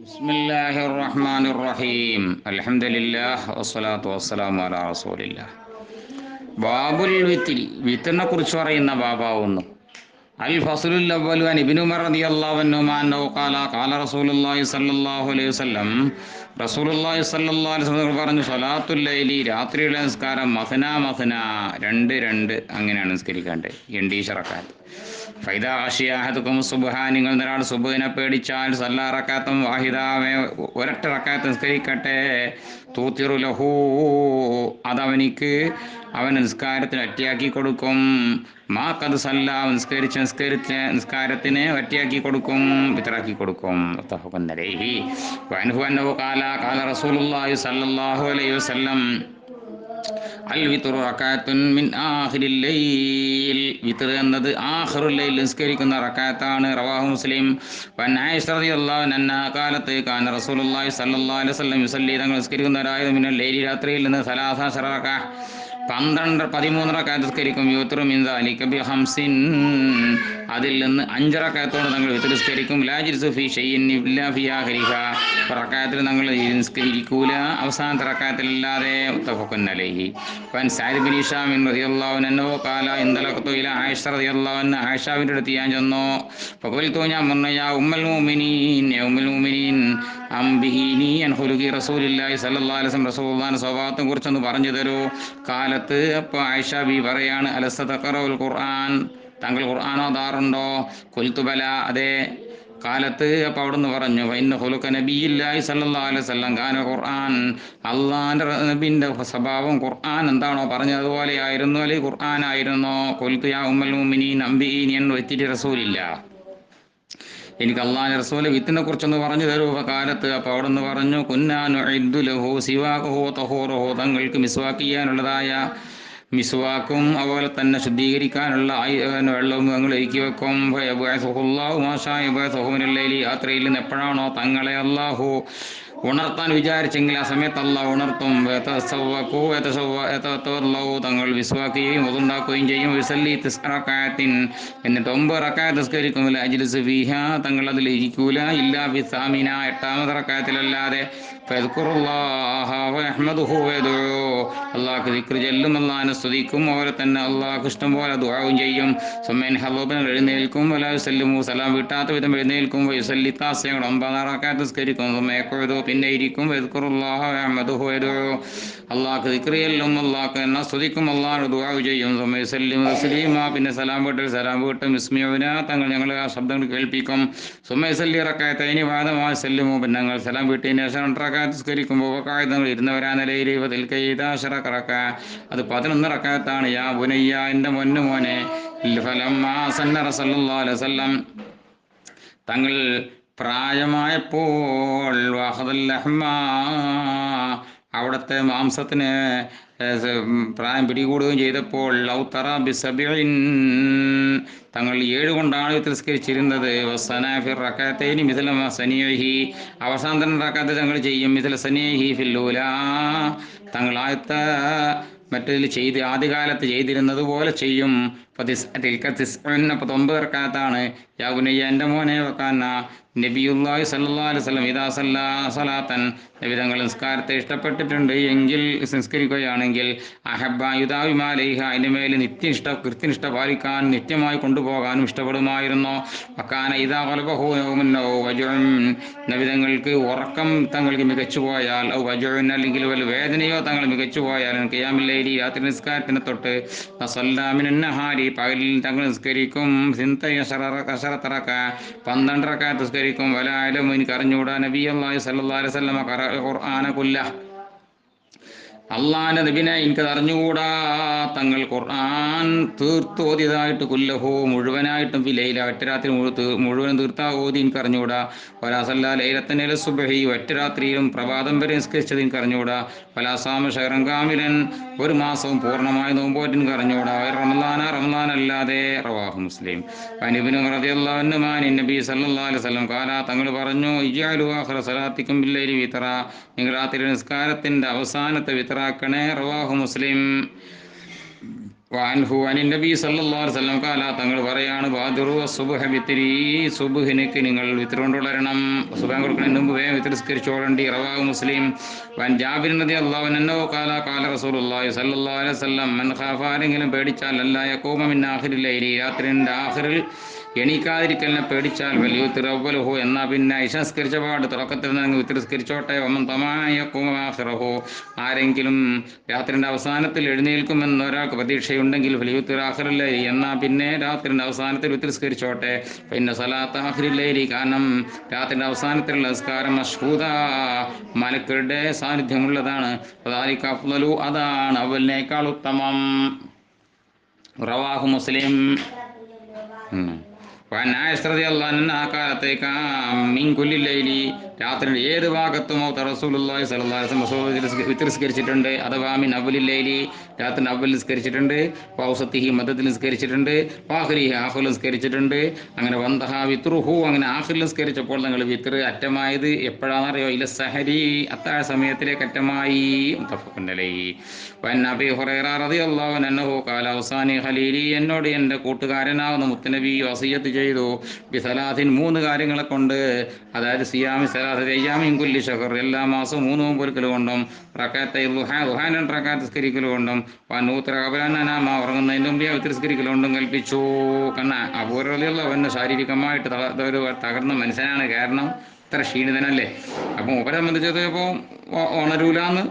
ബിസ്മില്ലാഹിർ റഹ്മാനിർ റഹീം. അൽഹംദുലില്ലാഹ് വസ്സലാത്തു വസ്സലാമു അലാ റസൂലില്ലാഹ്. ബാബുൽ വിത്തിൽ, വിത്തറിനെ കുറിച്ച് പറയുന്ന ബാബാവുന്നു. അൽ ഫസ്ലുൽ അവ്വലു അൻ ഇബ്നു ഉമർ റളിയല്ലാഹു അൻഹുമാ അന്നഹു ഖാല ഖാല റസൂലുള്ളാഹി സ്വല്ലല്ലാഹു അലൈഹി വസല്ലം, റസൂലുള്ളാഹി സ്വല്ലല്ലാഹു അലൈഹി വസല്ലം പറഞ്ഞു, സ്വലാത്തുൽ ലൈലി, രാത്രിയുടെ നിസ്കാരം, മസ്ന മസ്ന, രണ്ട് രണ്ട്, അങ്ങനെയാണ് നിസ്കരിക്കേണ്ടത്, റക്അത്ത്. ഫൈദാ ഖശിയ അഹദുക്കും സുബ്ഹ, നിങ്ങൾ ഒരാൾ സുബ്ഹിനെ പേടിച്ചാൽ, സല്ലാ റക്അത്തൻ വാഹിദ, ഒരൊറ്റ റക്അത്ത് നിസ്കരിക്കട്ടെ, തൂത്തിറു ലഹു, അതവനിക്ക് അവൻ്റെ നിസ്കാരത്തിന് ഒറ്റയാക്കി കൊടുക്കും, മാ ഖദ് സല്ല, നിസ്കാരത്തിന് ഒറ്റയാക്കി കൊടുക്കും, വിത്റാക്കി കൊടുക്കും. മുത്തഫഖുൻ അലൈഹി. വഅൻഹു അന്നഹു ഖാല ഖാല റസൂലുള്ളാഹി സ്വല്ലല്ലാഹു അലൈഹി വസല്ലം, അൽ വിത്റു റക്അത്തുൻ മിൻ ആഖിരിൽ ലൈൽ, വിത്ർ എന്നത് ആഖിറുൽ ലൈൽ നിസ്കരിക്കുന്ന റക്അത്താണ്. റവാഹു മുസ്ലിം. വൻ ആയിഷ റളിയല്ലാഹു അൻഹാ ഖാലത്ത് കാന റസൂലുള്ളാഹി സ്വല്ലല്ലാഹു അലൈഹി വസല്ലം യുസല്ലി, തങ്ങൾ നിസ്കരിക്കുന്നവരായിരുന്നു, മിനൽ ലൈലി, രാത്രിയിൽ നിന്ന്, 13 റക്അ, 13 റക്അത്ത് നിസ്കരിക്കും. യൂത്റു മിൻ ദാലിക ബി ഖംസിൻ, അതിൽ നിന്ന് 5 റക്അത്തോട് തങ്ങൾ വിത്ർ നിസ്കരിക്കും. ലാ യജ്ലിസു ഫീ ഷൈഇൻ ഇല്ലാ ഫീ ആഖിരിഹാ, റക്അത്തിൽ തങ്ങൾ നിസ്കരിക്കൂല അവസാനത്തെ റക്അത്തിലല്ലാതെ. മുത്തഫഖുൻ അലൈഹി. വൻ സഅദ് ബിൻ ഹിശാം റളിയല്ലാഹു അൻഹു ഖാല ഇൻതലഖതു ഇലാ ആയിഷ റളിയല്ലാഹു അൻഹ, ആയിഷാവിൻ്റെ അടുത്ത് ഞാൻ ചെന്നു. ഫഖുൽതു, ഞാൻ പറഞ്ഞു, യാ ഉമ്മൽ മുഅ്മിനീൻ അംബിഹിനി അൻ ഖുലുഖി റസൂലില്ലാഹി സ്വല്ലല്ലാഹു അലൈഹി വസല്ലം, റസൂലുള്ളാഹിന്റെ സ്വഭാവത്തെ കുറിച്ചൊന്ന് പറഞ്ഞു തരൂ. കാലത്ത്, അപ്പോൾ ആയിഷ ബി പറയാണ്, അലസ്ത തഖറഉൽ ഖുർആൻ, താങ്കൾ ഖുർആൻ ഓതാറുണ്ടോ? ഖുൽതു ബല, അതെ. കാലത്ത്, അപ്പോൾ അവിടുന്ന് പറഞ്ഞു, വഇന്ന ഖുലുഖ നബിയില്ലാഹി സ്വല്ലല്ലാഹു അലൈഹി വസല്ലം കാന ഖുർആൻ, അള്ളാഹിൻ്റെ നബിൻ്റെ സ്വഭാവം ഖുർആൻ എന്താണോ പറഞ്ഞതുപോലെയായിരുന്നു, അല്ലെങ്കിൽ ഖുർആൻ ആയിരുന്നോ? ഖുൽതു യാ ഉമ്മൽ മുഅ്മിനീൻ അംബിഇനി അൻ വത്തിരി റസൂലില്ലാഹ്, എനിക്ക് അള്ളാഹിൻ്റെ റസൂല് വിത്തിനെ കുറിച്ചൊന്ന് പറഞ്ഞു തരൂ. കാലത്ത്, അപ്പോൾ അവിടുന്ന് പറഞ്ഞു, കുന്നാ നുഇദ്ദു ലഹു സിവാഖഹു തഹൂറഹു, തങ്ങൾക്ക് മിസ്വാക്ക് ചെയ്യാനുള്ളതായ മിസ്വാക്കും അതുപോലെ തന്നെ ശുദ്ധീകരിക്കാനുള്ള വെള്ളവും ഞങ്ങൾ ഒരുക്കി വെക്കും. യാത്രയിൽ നിന്ന് എപ്പോഴാണോ തങ്ങളെ അള്ളാഹു ഉണർത്താൻ വിചാരിച്ചെങ്കിൽ ആ സമയത്ത് അള്ളാഹു ഉണർത്തും. തങ്ങൾ വിസ്വാക്കുകയും ഒതുണ്ടാക്കുകയും ചെയ്യും. എന്നിട്ട് 9 റക്അത്ത് നിസ്കരിക്കും. തങ്ങൾ അതിൽ ഇരിക്കൂല, ഇല്ലാ ബിസാമിന, 8ാമത്തെ റക്അത്തിലല്ലാതെ. അള്ളാഹ് ദിക്ർ ചൊല്ലും, അള്ളാഹിനെ സ്തുതിക്കും, അതുപോലെ തന്നെ അള്ളാഹ് ഇഷ്ടം പോലെ ദുആവും ചെയ്യും. എഴുന്നേൽക്കും, വലായുസല്ലിമു, സലാം വീട്ടാത്ത വിധം എഴുന്നേൽക്കും. വയുസല്ലി താസ്യങ്ങൾ 9 റക്അത്ത് നിസ്കരിക്കും. പിന്നെ ഇരിക്കും. അള്ളാഹ് ദിക്ർ ചൊല്ലും, അള്ളാഹ് എന്നെ സ്തുതിക്കും, അള്ളാഹ് ദുആവും ചെയ്യും. പിന്നെ സലാം വീട്ടിൽ സലാം വീട്ടും. ഇസ്മിഉന, തങ്ങൾ ഞങ്ങൾ ആ ശബ്ദങ്ങൾ കേൾപ്പിക്കും. സുമൈസല്ലി റക്അത്തൈനി ബഅദ മാ സല്ലിമു, പിന്നെ ഞങ്ങൾ സലാം വീട്ടിന് ശേഷം 2 റക്അത്ത് നിസ്കരിക്കുമ്പോൾ തങ്ങൾ ഇരുന്നവരാ നിലയിൽ. അത് 11 റക്അത്താണ്. യാ ബുനയ്യ, എൻ്റെ മോനെ. ഫലമ്മാ സന്ന റസൂലുള്ളാഹി അലൈഹി വസല്ലം, തങ്ങൾ പ്രായമായപ്പോൾ, അവിടുത്തെ മാംസത്തിന് പ്രായം പിടികൂടുകയും ചെയ്തപ്പോൾ, ലൗതറ ബിസബിഇൻ, തങ്ങൾ 7 കൊണ്ടാണ് തിരസ്കരിച്ചിരുന്നത്. അവസാന റക്അത്ത് തങ്ങൾ ചെയ്യും. തങ്ങൾ മറ്റതിൽ ആദ്യകാലത്ത് ചെയ്തിരുന്നത് പോലെ ചെയ്യും. 9 റക്അത്താണ്. യാ ബുനയ്യ, എൻ്റെ മോനെ, വകാന നബിയുള്ളാഹി സ്വല്ലല്ലാഹു അലൈഹി വസല്ലം ഇദാ സല്ലാ സ്വലാത്തൻ, നബി തങ്ങൾ നിസ്കാരത്തെ ഇഷ്ടപ്പെട്ടിട്ടുണ്ട് എങ്കിൽ, സംസ്കരിക്കുകയാണെങ്കിൽ, അഹബ്ബ യുദാവിമ അലൈഹ, അതിൻ്റെ മേൽ കൃത്യനിഷ്ഠ പാലിക്കാൻ, നിത്യമായി കൊണ്ടുപോകാനും ഇഷ്ടപ്പെടുമായിരുന്നു. വകാന ഇദാ ഖലബഹു യൗമുൻ ഔ വജഉൻ, നബി തങ്ങൾക്ക് ഉറക്കം തങ്ങൾക്ക് മികച്ചു പോയാൽ, ഔ വജഉൻ, അല്ലെങ്കിൽ വല്ല വേദനയോ തങ്ങൾ മികച്ചു പോയാൽ, ഖിയാമുൽ ലൈലി, രാത്രി നിസ്കാരത്തിന് തൊട്ട്, സല്ലല്ലാ മിനൻ നഹാരി, പകലിൽ തങ്ങൾ നിസ്കരിക്കും. 12 റക്അത്ത് നിസ്കരിക്കും. വലാ അലമു, എനിക്ക് അറിഞ്ഞൂടാ, നബിയുള്ളാഹി സ്വല്ലല്ലാഹു അലൈഹി വസല്ലം ഖുർആന കുല്ലഹ്, അള്ളാഹിൻ്റെ നബിനെ എനിക്കത് അറിഞ്ഞുകൂടാ, തങ്ങൾ ഖുർആൻ തീർത്ത് ഓതിയതായിട്ട്, കുല്ലഹു, മുഴുവനായിട്ടും, ലൈല, ഒറ്റ രാത്രി മുഴുവനും തീർത്താ ഓതി എനിക്ക് അറിഞ്ഞുകൂടാ. വലാസല്ല ലൈലത്തൻ ഇല സുബ്ഹി, ഒറ്റ രാത്രിയിലും പ്രഭാതം വരെ നിസ്കരിച്ചത് എനിക്ക് അറിഞ്ഞുകൂടാ. വലാസാമ ഷഹ്റൻ കാമിലൻ, 1 മാസവും പൂർണ്ണമായി നോമ്പോറ്റ് എനിക്ക് അറിഞ്ഞുകൂടാ. റമളാൻ അല്ലാതെ. റവാഹു മുസ്ലിം. ഇബ്നു ഉമർ റളിയല്ലാഹു അൻഹുമാ നബി സല്ലല്ലാഹു അലൈഹി വസല്ലം ഖാല, തങ്ങൾ പറഞ്ഞു, ഇജ്അലു ആഖിറ സലാത്തിക്കും ബില്ലൈലി വിത്റ, നിങ്ങൾ രാത്രി നിസ്കാരത്തിൻ്റെ അവസാനത്തെ വിത്റാക്കണേ. റവാഹു മുസ്ലിം. വഅൻഹു അനിൻ നബി സല്ലല്ലാഹു അലൈഹി വസല്ലം ഖാല തങ്ങൾ പറയാണ് ബാദിറു സുബ്ഹ ബിത്രി സുബ്ഹിനക്ക് നിങ്ങൾ വിത്ർ കൊണ്ട് വളരണം സുബഹ് കൊടുക്കുന്നതിന് മുമ്പ് വേഗം വിത്ർ നിസ്കരിച്ചോളണ്ടി റവാഹു മുസ്ലിം വൻ ജാബിർ റളിയല്ലാഹു അൻഹു ഖാല ഖാല റസൂലുള്ളാഹി സല്ലല്ലാഹു അലൈഹി വസല്ലം മൻ ഖാഫ ആരെങ്കിലും പേടിച്ചാൽ അല്ലാ യഖൂമ മിൻ ആഖിരിൽ ലൈലി രാത്രിയുടെ ആഖിറിൽ എണീക്കാതിരിക്കലിനെ പേടിച്ചാൽ വലിയ തിറവലുഹു എന്നാ പിന്നെ ഇഷസ്കരിച്ച പാട് തുടക്കത്തിൽ നിന്ന് വിത്തിരിസ്കരിച്ചോട്ടെ ഒമൻ തമാഹു ആരെങ്കിലും രാത്രിയുടെ അവസാനത്തിൽ എഴുന്നേൽക്കുമെന്ന് ഒരാൾക്ക് പ്രതീക്ഷയുണ്ടെങ്കിൽ വലിയ തിറാഖിറില്ലേ എന്നാ പിന്നെ രാത്രിയുടെ അവസാനത്തിൽ വിത്തിരിസ്കരിച്ചോട്ടെ പിന്നെ സലാത്ത് ആഖിരില്ലേരി കാരണം രാത്രിയുടെ അവസാനത്തിലുള്ള നിസ്കാരം മഷ്ഹൂദ മലക്കളുടെ സാന്നിധ്യമുള്ളതാണ് അതാണ് അവലിനേക്കാൾ ഉത്തമം. റവാഹു മുസ്ലിം. ആ കാലത്തേക്ക് രാത്രിയുടെ ഏത് ഭാഗത്തും റസൂലുള്ളാഹി സ്വല്ലല്ലാഹു അലൈഹി വസല്ലം വിത്രിസ്കരിച്ചിട്ടുണ്ട്. അഥവാ മിൻ അവ്വലിൽ ലൈലി രാത്രിയുടെ അവ്വൽ നിസ്കരിച്ചിട്ടുണ്ട്, വൗസത്തിഹി മധ്യത്തിൽ നിസ്കരിച്ചിട്ടുണ്ട്, ആഖിരിഹി ആഖിറിൽ നിസ്കരിച്ചിട്ടുണ്ട്. അങ്ങനെ വന്തഹ വിത്റുഹു അങ്ങനെ ആഖിറിൽ നിസ്കരിച്ചപ്പോൾ നിങ്ങൾ വിത്ർ അറ്റമായത് എപ്പോഴാണെന്നറിയോ? ഇല സഹരി അത്താഴ സമയത്തിലേക്ക് അറ്റമായി. മുത്തഫഖുൻ അലൈഹി. വഅൻ അബീ ഹുറൈറ റളിയല്ലാഹു അൻഹു ഖാല ഔസാനി ഖലീലി എന്നോട് എൻ്റെ കൂട്ടുകാരനാവുന്ന മുത്തനബി വസിയ്യത്ത് ചെയ്തു ബിസലാത്തിൻ 3 കാര്യങ്ങളെ കൊണ്ട്, അതായത് സിയാമി സലാസത്തി അയ്യാമിൻ കുല്ലി ശഹർ എല്ലാ മാസവും 3 നോമ്പ് എടുക്കൽ കൊണ്ടും റകഅത്തൈ ദുഹാ 2 റകഅത്ത് നിസ്കരിക്കൽ കൊണ്ടും വനൂത്ര ഖബലനാമ ഉറങ്ങുന്നതിന് മുമ്പേ നിസ്കരിക്കൽ കൊണ്ടും കൽപ്പിച്ചു. കാരണം അബൂ ഹുറൈറ റളിയല്ലാഹു അൻഹു ശാരീരികമായിട്ട് ഒരു തകർന്ന മനുഷ്യനാണ്. കാരണം ഇത്ര ക്ഷീണിതനല്ലേ. അപ്പം ഉപരെ സംബന്ധിച്ചപ്പോൾ ഉണരൂലാന്ന്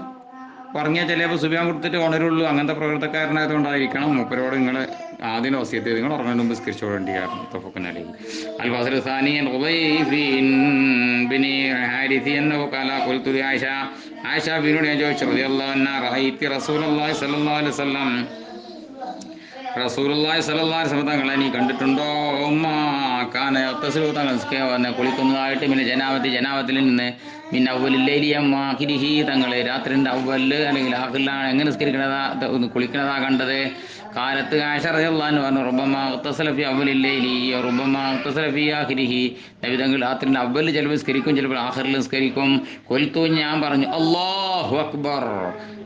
പറഞ്ഞാൽ ചിലപ്പോൾ സുബിയാൻ കൊടുത്തിട്ട് ഉണരുള്ളൂ. അങ്ങനത്തെ പ്രകൃതക്കാരനായതുകൊണ്ടായിരിക്കണം മൂപ്പരോട് നിങ്ങൾ ആദ്യം വസിയത്ത് നിങ്ങൾ ഉറങ്ങുന്നതിന് മുമ്പ് നിസ്കരിച്ചോളേണ്ടി. അൽ ഫസ്ൽ സാനി ബിനി ഹാരിഥി എന്നഹു ഖാല ഖുൽതു ലി ആയിഷ ആയിഷ ബിനോട് ഞാൻ ചോദിച്ചു റളിയല്ലാഹു അൻഹാ റഅയ്തി റസൂലുള്ളാഹി സ്വല്ലല്ലാഹു അലൈഹി വസല്ലം റസൂലുള്ളാഹി സ്വല്ലല്ലാഹു അലൈഹി വസല്ലം തങ്ങളെ നീ കണ്ടിട്ടുണ്ടോ? ഉമ്മ കാന യഗ്തസിലു തങ്ങൾ കുളിക്കുന്നതായിട്ട് പിന്നെ ജനാവത്തിൽ നിന്ന് പിന്നെ അവലില്ലേലി ആഖിരിഹി തങ്ങളെ രാത്രിൻ്റെ അവല് അല്ലെങ്കിൽ ആഖിറിലാണ് എങ്ങനെ നിസ്കരിക്കണതാ കുളിക്കണതാ കണ്ടത്. കാലത്ത് ആയിഷ റളിയല്ലാഹു അൻഹ പറഞ്ഞു റുബ്ബമാ ഇഗ്തസല ഫി അവലില്ലൈലി റുബ്ബമാ ഇഗ്തസല ഫി ആഖിരിഹി നബി തങ്ങൾ രാത്രിൻ്റെ അവല് ചിലപ്പോൾ നിസ്കരിക്കും, ചിലപ്പോൾ ആഖിറിൽ നിസ്കരിക്കും. കൊൽത്തു ഞാൻ പറഞ്ഞു അല്ലാഹു അക്ബർ,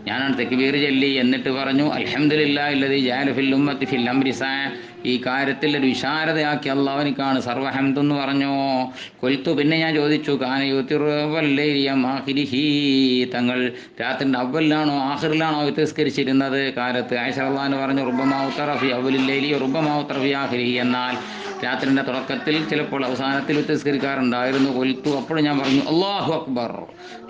ഞാനാണ് തക്ബീർ ചൊല്ലി എന്നിട്ട് പറഞ്ഞു അൽഹംദുലില്ലാഹി അല്ലദീ ജഅല ഫിൽ ഉമ്മത്തി ഫിൽ അംരി സഅ, ഈ കാര്യത്തിൽ ഒരു വിശാലതയാക്കി അള്ളാഹുവിനിക്കാണ് സർവ്വഹംദെന്ന് പറഞ്ഞു. കൊൽത്തു പിന്നെ ഞാൻ ചോദിച്ചു കാന യുതിറുവല്ലൈലിയം ആഖിരിഹി തങ്ങൾ രാത്രിൻ്റെ അവലിലാണോ ആഖിറിലാണോ നിസ്കരിച്ചിരുന്നത്? കാലത്ത് ആയിഷ റളിയല്ലാഹു അൻഹ പറഞ്ഞു റുബ്ബമാ ഉത്തറ ഫി അവലിൽ ലൈലി റുബ്ബമാ ഉത്തറ ഫി ആഖിരിഹി, എന്നാൽ രാത്രിൻ്റെ തുടക്കത്തിൽ ചിലപ്പോൾ അവസാനത്തിൽ നിസ്കരിക്കാറുണ്ടായിരുന്നു. കൊൽത്തു അപ്പോൾ ഞാൻ പറഞ്ഞു അല്ലാഹു അക്ബർ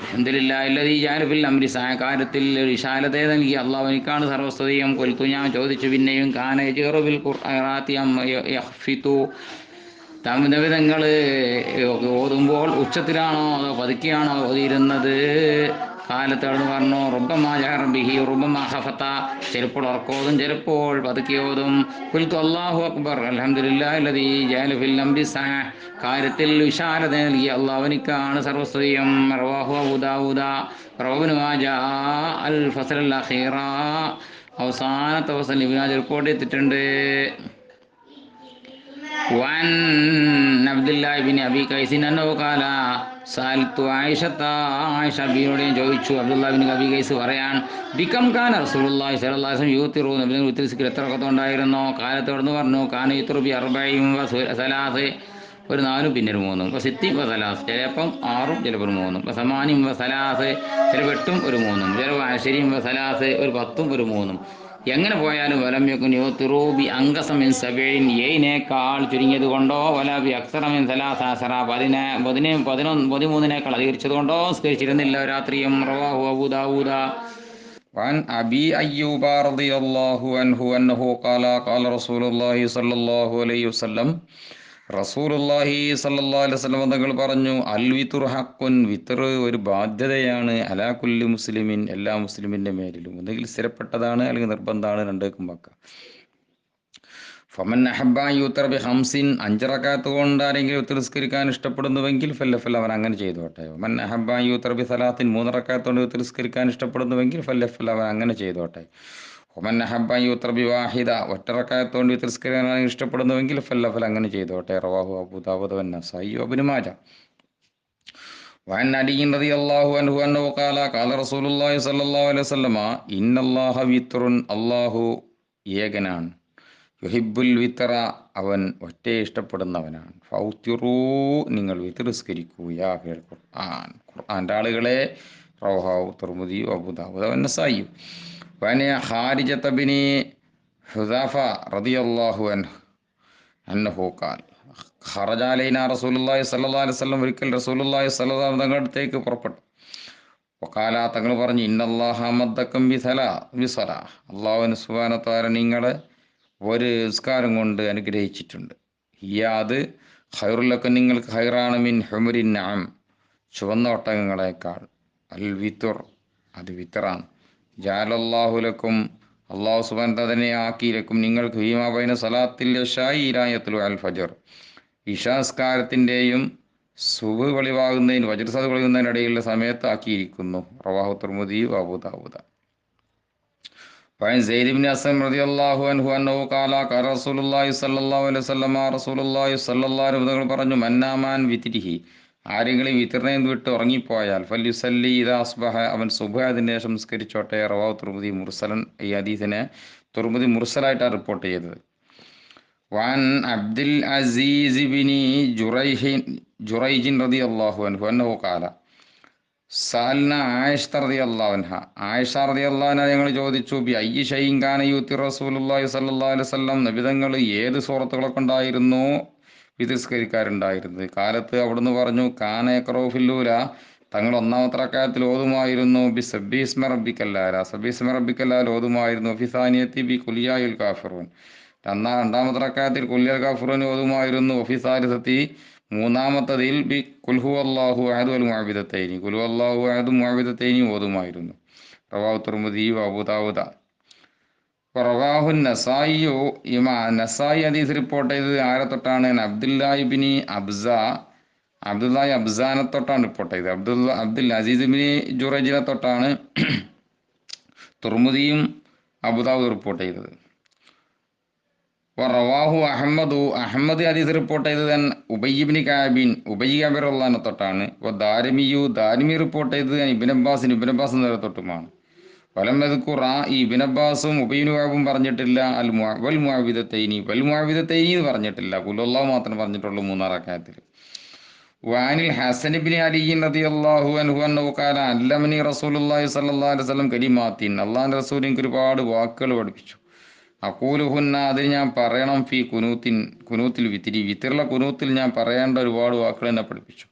അൽഹംദുലില്ലാഹി അല്ലദീ ജഅല ഫിൽ അംരി സഅ, കാര്യത്തിൽ വിശാലത നൽകി അള്ളാഹുവിനിക്കാണ് സർവ്വസ്തുതിയും. കൊൽത്തു ഞാൻ ചോദിച്ചു പിന്നെയും കാന യജ്ഹറു ബിൽ ഖുർആനാതി അം യഖ്ഫിതു തങ്ങൾ ഓതുമ്പോൾ ഉച്ചത്തിലാണോ അതോ പതുക്കെയാണോ ഓതിയിരുന്നത്? കാലത്തോട് പറഞ്ഞു റുബ്ബമാ ജഹറ ബിഹി റുബ്ബമാ ഖഫത, ചിലപ്പോൾ ഉറക്കോതും ചിലപ്പോൾ പതുക്കെയോതും. ഖുൽതു അല്ലാഹു അക്ബർ അൽഹംദുലില്ലാഹി അല്ലദീ ജഅല ഫിൽ അംരി സഅ, കാര്യത്തിൽ വിശാലത നൽകി അള്ളാഹുവിനിക്കാണ് സർവ്വസ്തുതിയും. റവാഹു അബൂ ദാവൂദ റവാഹു മാജാ അൽ ഫസ്ൽ അൽ അഖീറ, അവസാനത്തെ ഫസ്ൽ ഇബ്നു മാജ റിപ്പോർട്ട് ചെയ്തിട്ടുണ്ട്. وعن عبد الله بن أبي قيس أنه قال سألت عائشة عائഷ ബിയോട് ഞാൻ ചോദിച്ചു. അബ്ദുല്ലാഹ് ബിൻ അബി ഖൈസ് പറയാൻ ബികം കാന റസൂലുള്ളാഹി സ്വല്ലല്ലാഹു അലൈഹി വസല്ലം യൂത്തിറു, നബി വിത്രിസ്കർ എത്ര റകഅത്തുണ്ടായിരുന്നു? കാലത്തോടെന്ന് പറഞ്ഞു കാന യൂത്തിറു ബി അർബഇൻ വ സലാസ്, ഒരു 4 പിന്നെ ഒരു 3, ഇപ്പോൾ സിത്തി വ സലാസ് ചിലപ്പം 6 ചിലപ്പോൾ 3, സമാനിം വ സലാസ് ചിലപ്പോൾ 8 ഒരു 3, ചിലപ്പോൾ അശരിം വ സലാസ് ഒരു 10 ഒരു 3. എങ്ങനെ പോയാലും വലമ്യക്കുൻ യൂത്തിറൂബി അങ്കസമിൻ സബീൻ, 7നേക്കാൾ ചുരുങ്ങിയത് കൊണ്ടോ വലാബി അക്സറമിൻ സലാസറ 13നേക്കാൾ അധികരിച്ചത് കൊണ്ടോ സ്കരിച്ചിരുന്നില്ല രാത്രിയും. റവാഹു അബൂ ദാവൂദ. وعن أبي أيوب رضي الله عنه أنه قال قال رسول الله صلى الله عليه وسلم റസൂലുള്ളാഹി സ്വല്ലല്ലാഹു അലൈഹി വസല്ലം തങ്ങൾ പറഞ്ഞു അൽ വിത്റു ഹഖ്ഖുൻ, വിത്ർ ഒരു ബാധ്യതയാണ്. അലാ കുല്ലി മുസ്ലിമിൻ, എല്ലാ മുസ്ലിമിൻ്റെ മേലിലും. ഒന്നുകിൽ സ്ഥിരപ്പെട്ടതാണ് അല്ലെങ്കിൽ നിർബന്ധമാണ്, രണ്ടേക്കും വെക്കാം. ഫമൻ അഹബ്ബ യൂത്തർ ബി ഹംസിൻ, 5 റകഅത്ത് കൊണ്ട് ആരെങ്കിലും നിസ്കരിക്കാൻ ഇഷ്ടപ്പെടുന്നുവെങ്കിൽ ഫല്ലഫൽ അവൻ അങ്ങനെ ചെയ്തോട്ടെ. ഫമൻ അഹബ്ബ യൂത്തർ ബി സലാത്തിൻ, 3 റകഅത്ത് കൊണ്ട് നിസ്കരിക്കാൻ ഇഷ്ടപ്പെടുന്നുവെങ്കിൽ ഫല്ലഫൽ അവൻ അങ്ങനെ ചെയ്തോട്ടെ. ഒമൻ അഹബ്ബ യൂത്തർ ബി വാഹിദ, 1 റകഅത്ത് കൊണ്ട് നിസ്കരിക്കാൻ ഇഷ്ടപ്പെടുന്നുവെങ്കിൽ ഫല്ലഫൽ അങ്ങനെ ചെയ്തോട്ടെ. റവാഹു അബൂ ദാവൂദ് വ നസായി വ ഇബ്നു മാജ. وعن علي رضي الله عنه قال قال رسول الله صلى الله عليه وسلم إن الله وتر, അല്ലാഹു ഏകനാണ്. യുഹിബുൽ വിത്തറ, അവൻ ഒറ്റയെ ഇഷ്ടപ്പെടുന്നവനാണ്. ഫൗത്തിറൂ, നിങ്ങൾ വിത്തിറിസ്കരിക്കൂ. യാ അഹ്ലൽ ഖുർആൻ, ഖുർആൻ്റെ ആളുകളെ. റവാഹു തിർമിദി അബൂദാവൂദ് വന്നസായി. വഅൻ ഖാരിജത ബിനി ഹുദാഫ റളിയല്ലാഹു അൻഹു ഖാൽ ഖറജ അലൈനാ റസൂലുള്ളാഹി സ്വല്ലല്ലാഹു അലൈഹി വസല്ലം, ഒരിക്കൽ റസൂലുള്ളാഹി സ്വല്ലല്ലാഹു അലൈഹി വസല്ലം തങ്ങളുടെ അടുത്തേക്ക് പുറപ്പെട്ടു. വഖാല, തങ്ങൾ പറഞ്ഞു, ഇന്നല്ലാഹ അമദ്ദക്കും ബിസലാ, അല്ലാഹു സുബ്ഹാനഹു വ തആല നിങ്ങളെ ഒരു നിസ്കാരം കൊണ്ട് അനുഗ്രഹിച്ചിട്ടുണ്ട്. അത് ഖൈറുലക്കും, നിങ്ങൾക്ക് ഖൈറാണ്, മിൻ ഹുമുരിൻ നഅം, ചുവന്ന ഒട്ടകങ്ങളെക്കാൾ. അൽ വിത്തുർ, അത് വിത്തറാണ്. ജഅലല്ലാഹു ലക്കും, അല്ലാഹു സുബ്ഹാനഹു വ തആല തന്നെ ആക്കിയിലക്കും, നിങ്ങൾക്ക് ഫീമാ ബൈന സലാത്തിൽ ഇശാഇ ഇലാ യത്ലുഅൽ ഫജ്ർ, ഇശാ നിസ്കാരത്തിൻ്റെയും സുബ്ഹ് വെളിവാകുന്നതിന്, വജ്രസാദ് വെളിവാകുന്നതിന് ഇടയിലുള്ള സമയത്ത് ആക്കിയിരിക്കുന്നു. റവാഹു തിർമിദി അബൂദാവൂദ്. ഫഅൻ സയ്യിദ് ഇബ്നു അസ്ലം റളിയല്ലാഹു അൻഹു അന്നഹു ഖാല ഖാല റസൂലുള്ളാഹി സ്വല്ലല്ലാഹു അലൈഹി വസല്ലം, റസൂലുള്ളാഹി സ്വല്ലല്ലാഹു അലൈഹി വസല്ലം പറഞ്ഞു, മന്നാമാൻ വിത്രിഹി, ആരെങ്കിലും വിത്റിനെ വിട്ട് ഉറങ്ങിപ്പോയാൽ, ഫൽയുസല്ലി ഇദാ അസ്ബഹ, അവൻ സുബ്ഹ് അതിന് ശേഷം നിസ്കരിച്ചോട്ടെ. റവാഹു തിർമിദി മുർസലൻ, ഈ ഹദീസിനെ തിർമിദി മുർസലായിട്ടാണ് റിപ്പോർട്ട് ചെയ്തത്. വഅൻ അബ്ദുൽ അസീസ് ഇബ്നി ജുറൈജ് റളിയല്ലാഹു അൻഹു അന്നഹു ഖാല സഅൽന ആയിഷ റളിയല്ലാഹു അൻഹ, ആയിഷ റളിയല്ലാഹു അൻഹ ഞങ്ങൾ ചോദിച്ചു, ബി അയ്യി ഷൈഇൻ കാന യൂത്തി റസൂലുള്ളാഹി സ്വല്ലല്ലാഹു അലൈഹി വസല്ലം, നബി തങ്ങൾ ഏത് സൂറത്തുകളെ കൊണ്ടായിരുന്നു വിതസ്കരിക്കാറുണ്ടായിരുന്നത്. കാലത്ത് അവിടുന്ന് പറഞ്ഞു, കാന യഖറഉ ഫിൽ ഊല, തങ്ങൾ ഒന്നാമത്തെ റക്അത്തിൽ ഓതുമായിരുന്നു, ബി സബ്ബിസ്മ റബ്ബിക്കൽ അഅല, സബ്ബിസ്മ റബ്ബിക്കൽ അഅല ഓതുമായിരുന്നു. ഫി സാനിയത്തി ബി ഖുൽ യാ അയ്യുൽ കാഫിറൂൻ, രണ്ടാമത്തെ റക്അത്തിൽ ഖുൽ യാ കാഫിറൂൻ ഓതുമായിരുന്നു. ഫി സാലിസത്തി, മൂന്നാമത്തതിൽ ബി ഖുൽ ഹുവല്ലാഹു അഹദ് വൽ മുഅവ്വിദത്തൈനി, ഖുൽ ഹുവല്ലാഹു അഹദ് മുഅവ്വിദത്തൈനി ഓതുമായിരുന്നു. റവാഹു തിർമിദി അബൂദാവൂദ്. റവാഹു നസായിയു, നസായി ഹദീസ് റിപ്പോർട്ട് ചെയ്തത് ആരെ തൊട്ടാണ്? അബ്ദുല്ലാഹി ഇബ്നി അബ്സാനെ തൊട്ടാണ് റിപ്പോർട്ട് ചെയ്തത്. അബ്ദുൽ അസീസ് ഇബ്നി ജുറൈജിനെ തൊട്ടാണ് തിർമിദിയും അബൂദാവൂദ് റിപ്പോർട്ട് ചെയ്തത്. റവാഹു അഹമ്മദ് ഹദീസ് റിപ്പോർട്ട് ചെയ്തത് ഉബയ്യ് ഇബ്നു കഅബിൻ, ഉബയ്യ് റളിയല്ലാഹു തൊട്ടാണ്. ദാരിമി റിപ്പോർട്ട് ചെയ്തത് ഇബ്നു അബ്ബാസ് എന്നവരെ തൊട്ടുമാണ്. വലം യദ്കുറ, ഈ ഇബ്നു അബ്ബാസും ഉബയ്യ് കഅബും പറഞ്ഞിട്ടില്ല വൽ മുഅവ്വിദത്തൈനി എന്ന് പറഞ്ഞിട്ടില്ല. ഖുൽ ഹുവല്ലാഹു മാത്രം പറഞ്ഞിട്ടുള്ളൂ മൂന്നാം റക്അത്തിൽ. വഅനിൽ ഹസൻ ഇബ്നു അലി റളിയല്ലാഹു അൻഹു അന്നഹു ഖാല അല്ലമനി റസൂലുള്ളാഹി സ്വല്ലല്ലാഹു അലൈഹി വസല്ലം കലിമാത്തിൻ, അല്ലാഹുവിന്റെ റസൂൽ എനിക്ക് ഒരുപാട് വാക്കുകൾ പഠിപ്പിച്ചു. അഖൂലുഹുന്ന, അതിന് ഞാൻ പറയണം, ഫി കുനൂത്തിൽ വിത്തിറുള്ള കുനൂത്തിൽ ഞാൻ പറയേണ്ട ഒരുപാട് വാക്കുകൾ എന്നെ പഠിപ്പിച്ചു.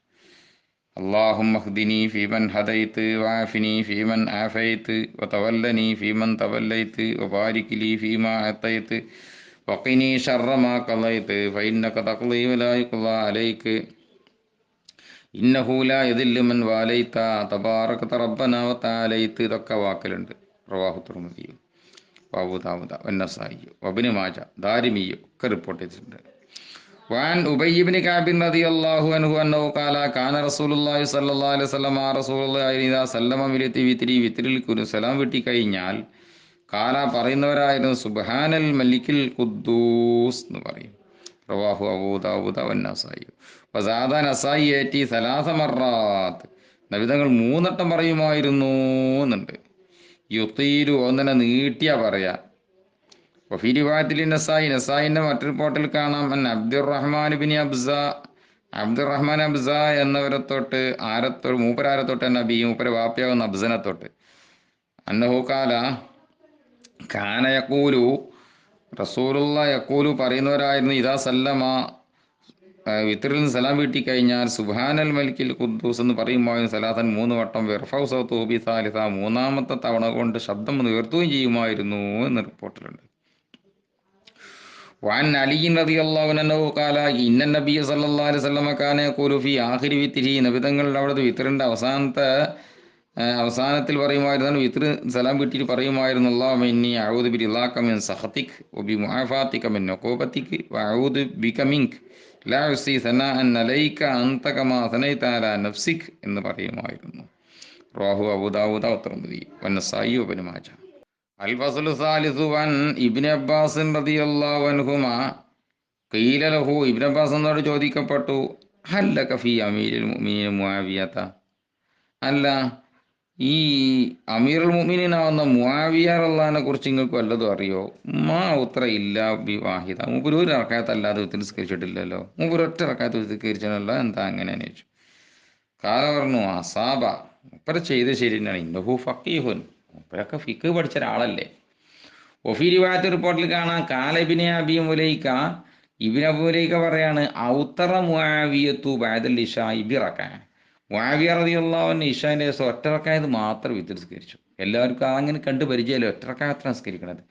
അല്ലാഹുമ്മ ഹ്ദിനി ഫീമൻ ഹദൈത്ത്, വഅഫിനി ഫീമൻ ആഫൈത്ത്, വതവല്ലനി ഫീമൻ തവല്ലൈത്ത്, വബാരിക് ലീ ഫീമാ അതൈത്ത്, വഖിനി ശർറ മാ ഖളൈത്ത്, ഫഇന്നക തഖ്ളി വലാ യുഖ്ളാ അലൈക, ഇന്നഹു ലാ യദില്ലു മൻ വാലൈത, തബാറകത റബ്ബനാ വതആലൈത്ത്. ഇതൊക്കെ വാക്കലുണ്ട്. റവാഹു തിർമിദി അബൂദാവൂദ് വന്നസായി വബ്നു മാജ ദാരിമി ഒക്കെ റിപ്പോർട്ട് ചെയ്തിട്ടുണ്ട്. വഅൻ ഉബയ്യ് ഇബ്നു കഅബ് റളിയല്ലാഹു അൻഹു അന്നഹു ഖാല കാന റസൂലുള്ളാഹി സ്വല്ലല്ലാഹു അലൈഹി വസല്ലം, റസൂലുള്ളാഹി ഇദാ സല്ലമ വിത്രിൽ സലാം വീട്ടി കഴിഞ്ഞാൽ ഖാല പറയുന്നവരായിരുന്നു, സുബ്ഹാനൽ മലിക്കിൽ ഖുദ്ദൂസ് എന്ന് പറയും. റവാഹു അബൂദാവൂദ് വന്നസായി. വസാദ നസായി ഏറ്റി സലാസ മർറാത്ത്, നബിതങ്ങൾ മൂന്നട്ടം പറയുമായിരുന്നു എന്നുണ്ട്. യുത്തീരു, ഒന്നിനെ നീട്ടിയാ പറയാ. വഫീ റിവായത്തിൽ നസായിന്റെ മറ്റൊരു റിപ്പോർട്ടിൽ കാണാം, അബ്ദുറഹ്മാൻ അബ്സ എന്നവരെ തൊട്ട് മൂപ്പരാരെ തൊട്ട് നബി, മൂപ്പര വാപ്പയാവുന്ന അബ്സനെ തൊട്ട്, അന്നഹു ഖാല കാന യഖൂലു, റസൂലുള്ളാഹി യഖൂലു പറയുന്നവരായിരുന്നു, ഇദാ സല്ലമ വിത്റിൽ നിന്ന് സലാം വീട്ടി കഴിഞ്ഞാൽ സുബ്ഹാനൽ മലിക്കിൽ ഖുദ്ദൂസ് എന്ന് പറയുമായിരുന്നു സലാസൻ, മൂന്ന് വട്ടം. വെർഫൗ സൗതുഹു ബി സാലിസ, മൂന്നാമത്തെ തവണ കൊണ്ട് ശബ്ദം ഉയർത്തുകയും ചെയ്യുമായിരുന്നു എന്ന് റിപ്പോർട്ടിലുണ്ട്. വഅൻ അലി റളിയല്ലാഹു അൻഹു ഖാല ഇന്ന നബിയ സല്ലല്ലാഹു അലൈഹി വസല്ലം കാന യഖൂലു ഫീ ആഖിരി വിത്രി, നബിതങ്ങൾ അവിടുത്തെ വിത്റിന്റെ അവസാനത്തിൽ പറയുമായിരുന്നു, വിത്ർ സലാം വീട്ടിൽ പറയുമായിരുന്നു, അല്ലാഹുമ്മ ഇന്നി അഊദു ബിറിളാക മിൻ സഖതിക വബി മുആഫാതിക മിൻ ഉഖൂബതിക വഅഊദു ബിക മിൻക ലാ ഉസി സനാഅൻ അലൈക അൻത കമാ സനൈത അലാ നഫ്സിക എന്ന് പറയുമായിരുന്നു. റവാഹു അബൂദാവൂദ് വതിർമിദി വന്നസായി വബ്നു മാജ. അൽ ഫസ്ലു സാലിസു വൻ ഇബ്നു അബ്ബാസ് റളിയല്ലാഹു അൻഹുമാ ഖീല ലഹു, ഇബ്നു അബ്ബാസ് എന്നോട് ചോദിക്കപ്പെട്ടു, ഹൽ ലക ഫീ അമീരിൽ മുഅ്മിനീൻ മുആവിയത, അല്ല ഈ അമീറുൽ മുഅ്മിനീനാവുന്ന മുആവിയ റളിയല്ലാഹുവിനെ കുറിച്ച് നിങ്ങൾക്ക് വല്ലതും അറിയോ? മാ ഉത്ര ഇല്ല ബി വാഹിദ. മൂപ്പര് ഒരു റക്അത്ത് അല്ലാതെ വിത്ത് നിസ്കരിച്ചിട്ടില്ലല്ലോ. മൂപ്പര് ഒറ്റ റക്അത്ത് വിത്ത് നിസ്കരിച്ചാണല്ലോ. എന്താ അങ്ങനെയെന്ന് ചോദിച്ചു. കാല പറഞ്ഞു അസാബ. മൂപ്പര് ചെയ്ത് ശരി തന്നെയാണ്. ഇന്നഹു ഫഖീഹുൻ. മൂപ്പരൊക്കെ ഫിഖ് പഠിച്ച ഒരാളല്ലേ. ഒഫി റിവായത്ത് റിപ്പോർട്ടിൽ കാണാം കാല ഇബ്നു അബി മുലൈക, ഇബ്നു അബി മുലൈക പറയാണ് ഔത്തറ മുആവിയത്തു ബഅദൽ ഇശാഇ ബിറകഅ. മുആവിയ റളിയല്ലാഹു അൻഹു ഇശാന്റെ ദിവസം ഒറ്റ റക്അത്ത് മാത്രം വിത്ത് നിസ്കരിച്ചു. എല്ലാവർക്കും അങ്ങനെ കണ്ട് പരിചയമല്ലോ ഒറ്റ റക്അത്ത് നിസ്കരിക്കണത്.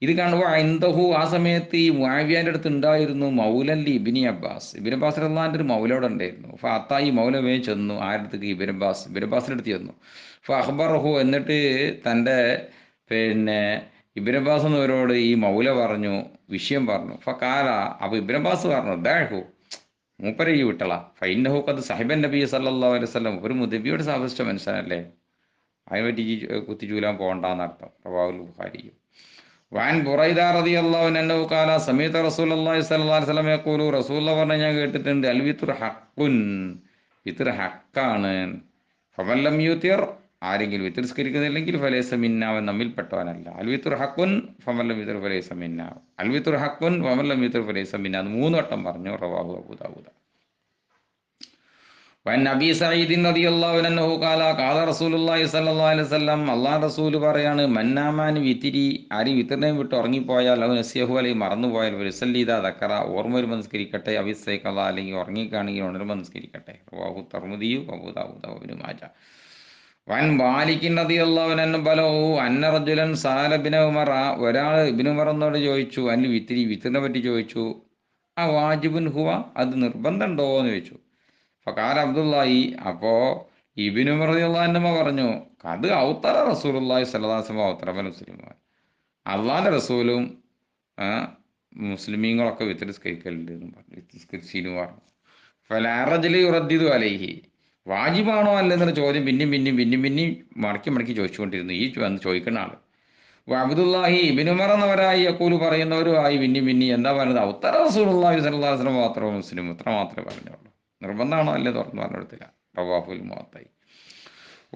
ഇത് കാണുമ്പോൾ അൻദഹു ആ സമയത്ത് ഈ മുആവിയാന്റെ അടുത്ത് ഉണ്ടായിരുന്നു മൗലല്ലി ഇബ്നു അബ്ബാസ്. ഇബ്നു അബ്ബാസ് റളിയല്ലാഹുവിന്റെ ഒരു മൗല അവിടെ ഉണ്ടായിരുന്നു. ഫഅത്താ ഈ മൗല വേഗം ചെന്നു ആരടുത്തേക്ക് ഇബ്നു അബ്ബാസിന്റെ അടുത്ത് ചെന്നു. ഫഅഖ്ബറഹു എന്നിട്ട് തൻ്റെ പിന്നെ ഇബ്നു അബ്ബാസ് എന്നവരോട് ഈ മൗല പറഞ്ഞു, വിഷയം പറഞ്ഞു. ഫഖാല അപ്പോൾ ഇബ്നു അബ്ബാസ് പറഞ്ഞു ദഅഹു, മൂപ്പരെ ഈ വിട്ടള. ഫൈനഹു ഖദ് സഹിബൻ നബി സല്ലല്ലാഹു അലൈഹി വസല്ലം, ഒരു നബിയോട് സാധിച്ച മനുഷ്യനല്ലേ, അതിനെപ്പറ്റി കുത്തിച്ചൂലാൻ പോകണ്ടെന്നർത്ഥം. റവാഹുൽ ബുഖാരി. വാൻ ബുറൈദ റളിയല്ലാഹു അൻഹു ഖാല സമീഅത റസൂലുള്ളാഹി സ്വല്ലല്ലാഹു അലൈഹി വസല്ലം യഖൂലു, റസൂലുള്ളാഹി പറഞ്ഞ ഞാൻ കേട്ടിട്ടുണ്ട്, അൽ വിത്റു ഹഖ്ഖുൻ, വിത്ർ ഹക്കാണ്. ഫമൻ ലം യുതിർ, ആരെങ്കിലും വിത്ർ നിസ്കരിക്കുന്നില്ലെങ്കിൽ ഫലൈസ മിന്ന, അവൻ നമ്മിൽപ്പെട്ടവനല്ല. അൽ വിത്റു ഹഖ്ഖുൻ ഫമൻ ലം യുതിർ ഫലൈസ മിന്ന, അൽ വിത്റു ഹഖ്ഖുൻ ഫമൻ ലം യുതിർ ഫലൈസ മിന്ന. അത് 3 വട്ടം പറഞ്ഞു. റവാഹു അബൂ ദാവൂദ്. വൻ നബി സഈദ് റളിയല്ലാഹു അൻഹു ഖാല ഖാല റസൂലുള്ളാഹി സ്വല്ലല്ലാഹു അലൈഹി വസല്ലം, അല്ലാഹു റസൂൽ പറയാണ് മന്നാമാൻ വിത്തിരി, ആര് വിത്തറിനെ വിട്ട് ഉറങ്ങിപ്പോയാൽ അവൻ നസിയഹു അല്ലെങ്കിൽ മറന്നുപോയാൽ വസല്ലീദ ദക്കറ, ഓർമ്മ വരുമ്പോൾ നിസ്കരിക്കട്ടെ, അവിസ്സൈഖല അല്ലെങ്കിൽ ഉറങ്ങിക്കാണെങ്കിൽ ഉണരുമ്പോൾ നിസ്കരിക്കട്ടെ. റവാഹു തർമുദിയു അബൂ ദാവൂദ് ഇബ്നു മാജ. വൻ മാലിക് റളിയല്ലാഹു അൻഹു ബലഹു അന്ന റജുലൻ സഅല ഇബ്നു ഉമറ, ഒരാൾ ഇബ്നു ഉമർ എന്നോട് ചോദിച്ചു, അനിൽ വിത്തിരി, വിത്തറിനെ പറ്റി ചോദിച്ചു. ആ വാജിബുൻ ഹുവ, അത് നിർബന്ധമുണ്ടോ എന്ന് ചോദിച്ചു. ഫഖാല അബ്ദുല്ലാഹി, അപ്പോൾ ഇബ്നു ഉമർ റളിയല്ലാഹു അൻഹു പറഞ്ഞു അത് ഔത്തറ റസൂലുള്ളാഹി സ്വല്ലല്ലാഹു അലൈഹി വസല്ലം ഔത്തറ മുസ്ലിം, അള്ളാഹിൻ്റെ റസൂലും മുസ്ലിമീങ്ങളൊക്കെ വിത്ത് നിസ്കരിക്കലുണ്ട് എന്ന് പറഞ്ഞു, വിത്ത് നിസ്കരിച്ചിന്ന് പറഞ്ഞു. ഫലാറജലി ഉറദ്ദിദു അലൈഹി, വാജിബാണോ അല്ലെന്നൊരു ചോദ്യം പിന്നെയും മടക്കി മടക്കി ചോദിച്ചുകൊണ്ടിരുന്നു ഈ വന്ന് ചോദിക്കുന്ന ആൾ. അബ്ദുല്ലാഹി ഇബ്നു ഉമർ എന്നവരായി യഖൂലു പറയുന്നവരുമായി പിന്നെയും എന്താ പറയുന്നത്, ഔത്തറ റസൂലുള്ളാഹി സ്വല്ലല്ലാഹു അലൈഹി വസല്ലം ഔത്തറ മുസ്ലിം, ഇത്ര മാത്രമേ പറഞ്ഞുള്ളൂ, നിർബന്ധമാണോ അല്ലേ തുറന്നു പറഞ്ഞു കൊടുത്തില്ല. റവാഹുൽ മുവത്തായി.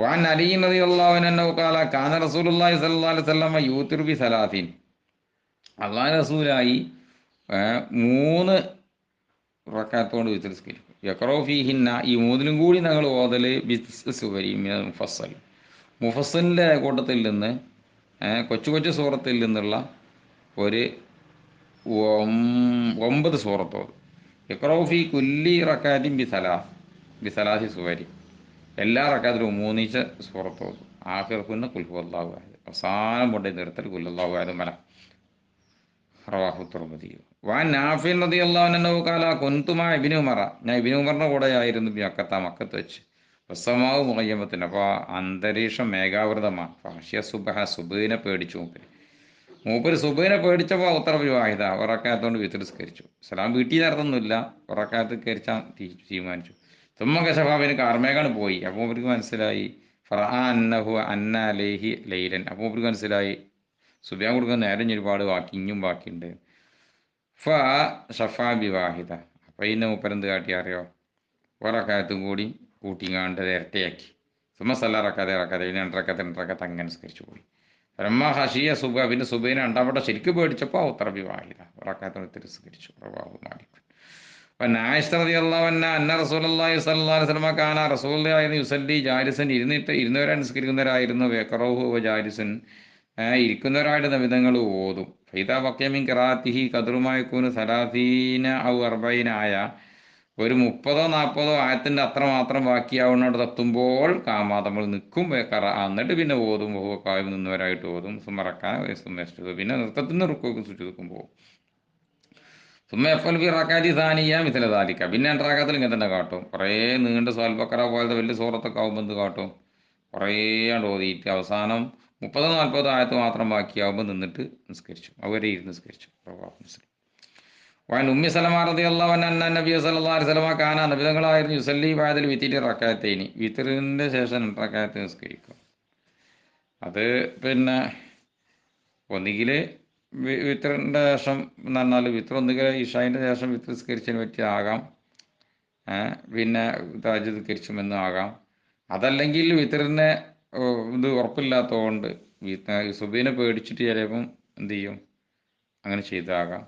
വാൻ അലി റളിയല്ലാഹു അൻഹു ഖാല കാന റസൂലുള്ളാഹി സ്വല്ലല്ലാഹു അലൈഹി വസല്ലം യൂത്തിറു ബി സലാസീൻ, അള്ളാഹു റസൂലായി 3 റക്അത്തോട് വിത്ർ നിസ്കരിക്കും. യഖറഉ ഫീഹിന്ന, ഈ 3ലും കൂടി ഞങ്ങൾ ഓതൽ ബിസ് സുവരി മിനൽ മുഫസ്സൽ, മുഫസ്സലിൻ്റെ കൂട്ടത്തിൽ നിന്ന് കൊച്ചു കൊച്ചു സൂറത്തിൽ നിന്നുള്ള ഒരു 9 സൂറത്തോട്. യഖറഉ ഫീ കുല്ലി റക്അത്തിൻ ബിസലാസി സുവരി, എല്ലാ റക്അത്തിലും 3 സൂറത്തോട്. ആഖിറഹുന്ന ഖുൽ ഹുവല്ലാഹു അഹദ്, അവസാനം കൊണ്ടേ നിർത്തൽ ഖുൽ ഹുവല്ലാഹു അഹദ് മല. റവാഹു തുർമുദി. വാൻ നാഫി റളിയല്ലാഹു അൻഹു ഖാല കുൻതു മഅ ഇബ്നു ഉമറ, ഞാൻ ഇബ്നു ഉമറിന്റെ കൂടെ ആയിരുന്നു മക്കത്ത് വെച്ച്. വസ്സമാഉ മുഗയ്യമത്തുൻ, അപ്പോൾ അന്തരീക്ഷം മേഘാവൃതമാണ്. ഫഹ്ശിയ സുബ്ഹ, സുബ്ഹിനെ പേടിച്ചു മൂപ്പര് സുബ്ഹിനെ പേടിച്ചപ്പോൾ ഉത്തരവ് വാഹിദ, ഉറക്കാത്തോണ്ട് വിത്ർ നിസ്കരിച്ചു. സലാം വീട്ടിൽ നടത്തൊന്നുമില്ല, ഉറക്കാത്ത് കരിച്ചാൻ തീരുമാനിച്ചു. തുമ്മ കശഫാബിന് കാർമേഘാണ് പോയി. അപ്പോൾ അവർക്ക് മനസ്സിലായി ഫറഅ അന്നഹു അന്ന അലൈഹി ലൈലൻ, അപ്പോൾ അവർക്ക് മനസ്സിലായി സുബ്യാൻ കൊടുക്കുന്ന നേരം ഒരുപാട് ഇനിയും ബാക്കിയുണ്ട്. ഫ ഷഫാ ബി വാഹിദ, അപ്പോൾ ഇന്ന് മൂപ്പരെന്ത് കാട്ടി അറിയോ, ഒറക്കാത്തും കൂടി കൂട്ടിങ്ങാണ്ട് ഇരട്ടയാക്കി. സുമ സല്ല റക്കാതെ പിന്നെ 2 റക്കത്ത് അങ്ങനെ നിസ്കരിച്ചു പോയി. രമ്മ ഹഷിയ സുബ, പിന്നെ സുബൈനെ 2ാം വട്ടം ശരിക്കും പേടിച്ചപ്പോൾ ഉത്തറബി വാഹിദ, ഉറക്കാത്തോട് തിരസ്കരിച്ചു. റവാഹു മാലിക്. അപ്പം ആയിഷ റളിയല്ലാഹു അൻഹാ അന്ന റസൂലുള്ളാഹി സ്വല്ലല്ലാഹു അലൈഹി വസല്ലം കാന, റസൂലുള്ളാഹി യുസല്ലി ജാലിസൻ, ഇരുന്നവരാണ് നിസ്കരിക്കുന്നവരായിരുന്നു. വയഖറഉഹു വ ജാലിസൻ, ഇരിക്കുന്നവരായിട്ട് നബിതങ്ങൾ ഓതും. ഫൈദാ ബഖിയ മിൻ ഖിറാഅത്തിഹി ഖദ്റു മാ യകൂനു 30 ഔ 40 ആയ, ഒരു 30-40 ആയത്തിൻ്റെ അത്ര മാത്രം ബാക്കിയാവുന്നിടത്ത് എത്തുമ്പോൾ കാമാ, നമ്മൾ നിൽക്കും. എന്നിട്ട് പിന്നെ ഓതും. കായം നിന്നവരായിട്ട് ഓതും. സുമറക്കാൻ സുമേഷ്ടത്, പിന്നെ നൃത്തത്തിൽ നിന്ന് റുക്കോക്കും സുജൂദുക്കും പോകും. സുമ എഫൽ ബി റക്കാത്തി സാനിയ മിഥല ദാലിക, പിന്നെ 2 റകത്തിൽ ഇങ്ങനെ തന്നെ കാട്ടും. കുറേ നീണ്ട സ്വൽബക്കറ പോലത്തെ വലിയ സൂറത്തൊക്കെ ആകുമ്പോൾ എന്ത് കാട്ടും, കുറേ ഓതിയിട്ട് അവസാനം 30-40 ആയത്ത് മാത്രം ബാക്കിയാവുമ്പോൾ നിന്നിട്ട് നിസ്കരിച്ചു, അവരെ ഇരുന്ന് നിസ്കരിച്ചു. മുസ്ലിം. വൻ ഉമ്മി സലമ റളിയല്ലാഹു അൻഹ നബി സല്ലല്ലാഹു അലൈഹി വസല്ലം കാന, നബിതങ്ങളായിരുന്നു യുസല്ലി ബഅദൽ വിത്തിരി റക്അത്തൈനി, വിത്തറിൻ്റെ ശേഷം 2 റക്അത്ത് നിസ്കരിക്കും. അത് പിന്നെ ഒന്നുകിൽ വിത്തറിൻ്റെ ശേഷം എന്ന് പറഞ്ഞാൽ വിത്തർ ഒന്നുകിൽ ഇഷായിൻ്റെ ശേഷം വിത്തർ നിസ്കരിച്ചതിന് പറ്റിയാകാം, പിന്നെ തഹജ്ജുദ് നിസ്കരിച്ചുമെന്നും ആകാം. അതല്ലെങ്കിൽ വിത്തറിനെ ഇത് ഉറപ്പില്ലാത്തതുകൊണ്ട് സുബൈനെ പേടിച്ചിട്ട് ചിലപ്പം എന്ത് ചെയ്യും, അങ്ങനെ ചെയ്താകാം.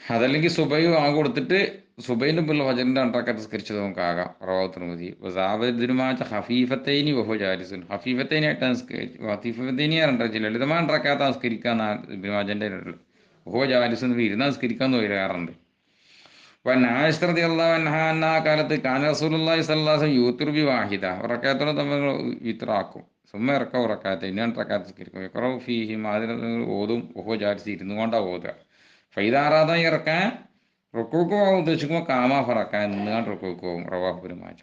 അതല്ലെങ്കിൽ സുബൈ കൊടുത്തിട്ട് സുബൈൻ്റെ മുമ്പുള്ള ഫജറിൻ്റെ രണ്ടറക്കാത്ത് നിസ്കരിച്ചത് നമുക്കാകാം. റവാഹു തിർമിദി. സാബിനുമാച്ച ഹഫീഫത്തൈനി വഹു ജാലിസുൻ. ഹഫീഫത്തൈനായിട്ടാണ് ഹഫീഫത്തൈനി രണ്ടര ലളിതമായ രണ്ടറക്കാത്ത് നിസ്കരിക്കാൻ ഇബ്നു മാജൻ്റെ വഹു ജാലിസുൻ ഇരുന്ന് നിസ്കരിക്കാന്ന് പറയാറുണ്ട്. ആയിഷ റളിയല്ലാഹു അൻഹാ എന്ന കാലത്ത് കാന റസൂലുള്ളാഹി സ്വല്ലല്ലാഹു അലൈഹി വസല്ലം യൂത്തിറു ബി വാഹിദ, റക്കഅത്തോടെ തമ്മിൽ വിത്റാക്കും. സുമ്മ ഇറക്ക റക്കഅത്ത് ഇനി രണ്ടറക്കാത്ത് നിസ്കരിക്കും. യഖറഉ ഫീഹിമ, അതിൽ ഓതും. വഹു ജാലിസ് ഇരുന്നു കൊണ്ടാ ഓതുക. ഫൈദാറാദ ഇറക്കാൻ റുക്കൂക്ക് പോകാൻ ഉദ്ദേശിക്കുമ്പോൾ കാമാ ഫറക്കാൻ നിന്നുകൊണ്ട് റുക്കൂക്ക് പോകും. റവാഹു ഇബ്നു മാജ.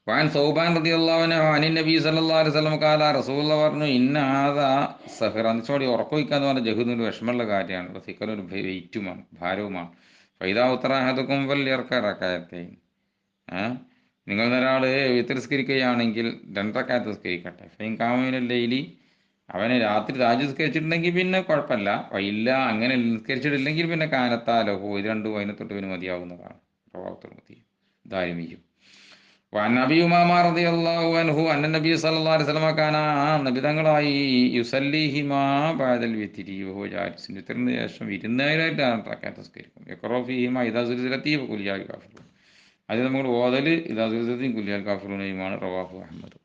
വാൻ സൗബാൻ റളിയല്ലാഹു അൻഹു അനിൻ നബി സല്ലല്ലാഹു അലൈഹി വസല്ലം കാല, റസൂലുള്ളാഹി പറഞ്ഞു, ഇന്ന ഹാദാ സഹർ, അന്നിച്ചോടി ഉറക്കൊഴിക്കാന്ന് പറഞ്ഞ ജഹൂദിന് വിഷമമുള്ള കാര്യമാണ്. സിക്കലൊരു വെയിറ്റുമാണ്, ഭാരവുമാണ്. ഫൈദാ ഉത്തറാഹതുക്കും വല്യർക്കറക്കായത്തെ, നിങ്ങൾ ഒരാൾ വിത്തർസ്കരിക്കുകയാണെങ്കിൽ രണ്ടറക്കാത്ത് നിസ്കരിക്കട്ടെ. ഫൈൻ കാമിലല്ലൈലി, അവന് രാത്രി താജ് നിസ്കരിച്ചിട്ടുണ്ടെങ്കിൽ പിന്നെ കുഴപ്പമില്ല. ഇല്ല അങ്ങനെ നിസ്കരിച്ചിട്ടില്ലെങ്കിൽ പിന്നെ കാനത്താലോ ഇത് രണ്ടും അതിനെ തൊട്ട് പിന്നെ മതിയാവുന്നതാണ്. പ്രഭാവത്തിൽ ദാരിമിയും. നബി ഉമാമ റളിയല്ലാഹു അൻഹു അന്ന നബി സല്ലല്ലാഹു അലൈഹി വസല്ലം കാന, നബി തങ്ങളായി യുസല്ലിഹിമാ ബഅദൽ വിത്രി വഹുവ ജാലിസ്, വിത്രിന് ശേഷം ഇരുന്നതിനായിട്ട് റക്അത്ത് നിസ്കരിക്കും. യഖറഉ ഫീഹിമാ ഇദാ സുൽസിലത്തി വ ഖുൽ യാ കാഫിറൂൻ, അത് നമ്മൾ ഓതൽ ഇദാ സുൽസിലത്തി ഖുൽ യാ കാഫിറൂനയുമാണ്. റവാഹു അഹ്മദ്.